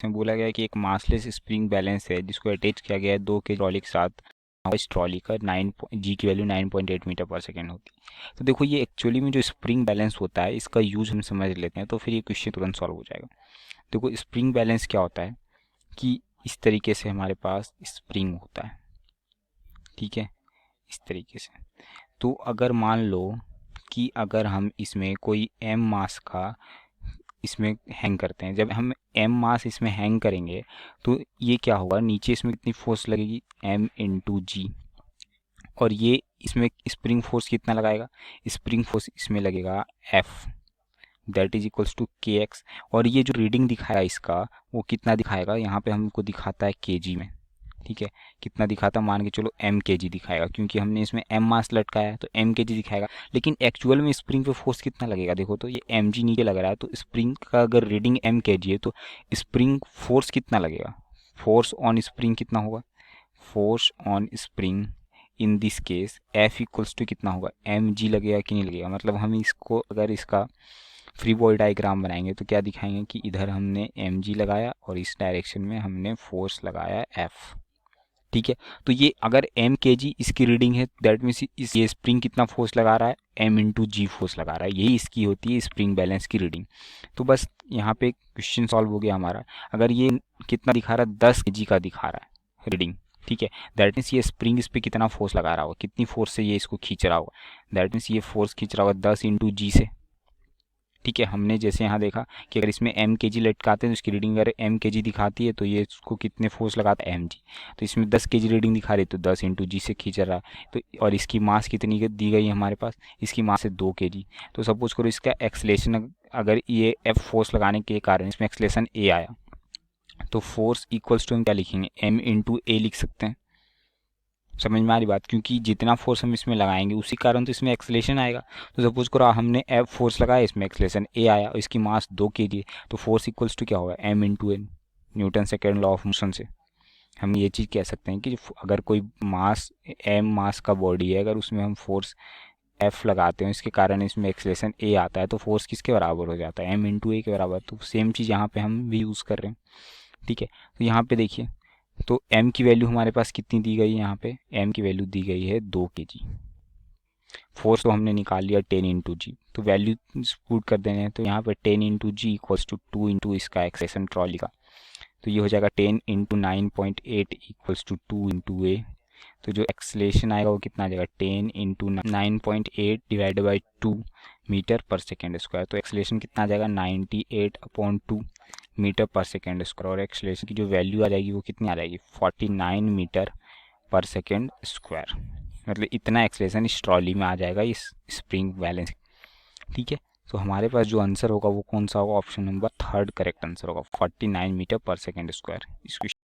इसमें बोला गया है कि एक मासलेस स्प्रिंग बैलेंस है जिसको अटैच किया गया है 2 के ट्रॉली के साथ। इस ट्रॉली का 9 जी की वैल्यू 9.8 मीटर पर सेकेंड होती है। तो देखो ये एक्चुअली में जो स्प्रिंग बैलेंस होता है इसका यूज हम समझ लेते हैं तो फिर ये क्वेश्चन तुरंत सॉल्व हो जाएगा। देखो स्प्रिंग बैलेंस क्या होता है कि इस तरीके से हमारे पास स्प्रिंग होता है, ठीक है, इस तरीके से। तो अगर मान लो कि अगर हम इसमें कोई एम मास का इसमें हैंग करते हैं, जब हम एम मास इसमें हैंग करेंगे तो ये क्या होगा, नीचे इसमें कितनी फोर्स लगेगी, एम इंटू जी, और ये इसमें स्प्रिंग फोर्स कितना लगाएगा, स्प्रिंग फोर्स इसमें लगेगा F, that is equals to K X. और ये जो रीडिंग दिखाया इसका वो कितना दिखाएगा, यहाँ पे हमको दिखाता है के जी में, ठीक है। कितना दिखाता, मान के चलो एम के जी दिखाएगा, क्योंकि हमने इसमें एम मास लटकाया है तो एम के जी दिखाएगा। लेकिन एक्चुअल में स्प्रिंग पे फोर्स कितना लगेगा, देखो तो ये एम जी नीचे लग रहा है, तो स्प्रिंग का अगर रीडिंग एम के जी है तो स्प्रिंग फोर्स कितना लगेगा, फोर्स ऑन स्प्रिंग कितना होगा, force on spring in this case F equals to कितना होगा, एम जी लगेगा कि नहीं लगेगा। मतलब हम इसको अगर इसका फ्री बॉडी डायग्राम बनाएंगे तो क्या दिखाएंगे कि इधर हमने एम जी लगाया और इस डायरेक्शन में हमने फोर्स लगाया एफ, ठीक है। तो ये अगर एम के जी इसकी रीडिंग है दैट मीन्स इस ये स्प्रिंग कितना फोर्स लगा रहा है, एम इंटू जी फोर्स लगा रहा है, यही इसकी होती है स्प्रिंग बैलेंस की रीडिंग। तो बस यहाँ पे क्वेश्चन सॉल्व हो गया हमारा। अगर ये कितना दिखा रहा है, 10 के जी का दिखा रहा है रीडिंग, ठीक है, दैट मीन्स ये स्प्रिंग इस पर कितना फोर्स लगा रहा होगा, कितनी फोर्स से ये इसको खींच रहा होगा, दैट मीन्स ये फोर्स खींच रहा होगा 10 इंटू जी से, ठीक है। हमने जैसे यहाँ देखा कि अगर इसमें एम के जी लटकाते हैं तो इसकी रीडिंग अगर एम के जी दिखाती है तो ये इसको कितने फोर्स लगाता है, एम जी। तो इसमें 10 के जी रीडिंग दिखा रही है तो 10 इंटू जी से खींच रहा है। तो और इसकी मास कितनी दी गई है हमारे पास, इसकी मास है 2 के जी। तो सपोज करो इसका एक्सलेशन, अगर ये एफ फोर्स लगाने के कारण इसमें एक्सलेशन ए आया तो फोर्स इक्वल्स टू हम क्या लिखेंगे, एम इंटू ए लिख सकते हैं। समझ में आ रही बात, क्योंकि जितना फोर्स हम इसमें लगाएंगे उसी कारण तो इसमें एक्सलेशन आएगा। तो सपोज करो हमने एफ फोर्स लगाया, इसमें एक्सलेशन ए आया और इसकी मास 2 के जी, तो फोर्स इक्वल्स टू क्या होगा, M into N, Newton second law of motion से हम ये चीज़ कह सकते हैं कि अगर कोई मास एम मास का बॉडी है, अगर उसमें हम फोर्स एफ लगाते हैं इसके कारण इसमें एक्सलेशन ए आता है तो फोर्स किसके बराबर हो जाता है, एम इंटू ए के बराबर। तो सेम चीज़ यहाँ पे हम भी यूज़ कर रहे हैं, ठीक है। तो यहाँ पे देखिए, तो m की वैल्यू हमारे पास कितनी दी गई है, यहाँ पे m की वैल्यू दी गई है 2 के जी। फोर्स तो हमने निकाल लिया 10 इंटू जी, तो वैल्यू पुट कर देने हैं तो यहाँ पे 10 into G equals to 2 into इसका एक्सेशन ट्रॉली का, तो ये हो जाएगा 10 into 9.8 equals to 2 into A. तो जो एक्सलेशन आएगा वो कितना आ जाएगा, 10 into 9.8 divide by 2 metre per second square. तो एक्सलेशन कितना आ जाएगा, 98/2 मीटर पर सेकेंड स्क्वायर, और एक्सलेशन की जो वैल्यू आ जाएगी वो कितनी आ जाएगी, 49 मीटर पर सेकेंड स्क्वायर। मतलब इतना एक्सलेशन इस ट्रॉली में आ जाएगा इस स्प्रिंग बैलेंस, ठीक है। तो हमारे पास जो आंसर होगा वो कौन सा होगा, ऑप्शन नंबर 3 करेक्ट आंसर होगा, 49 मीटर पर सेकेंड स्क्वायर। इस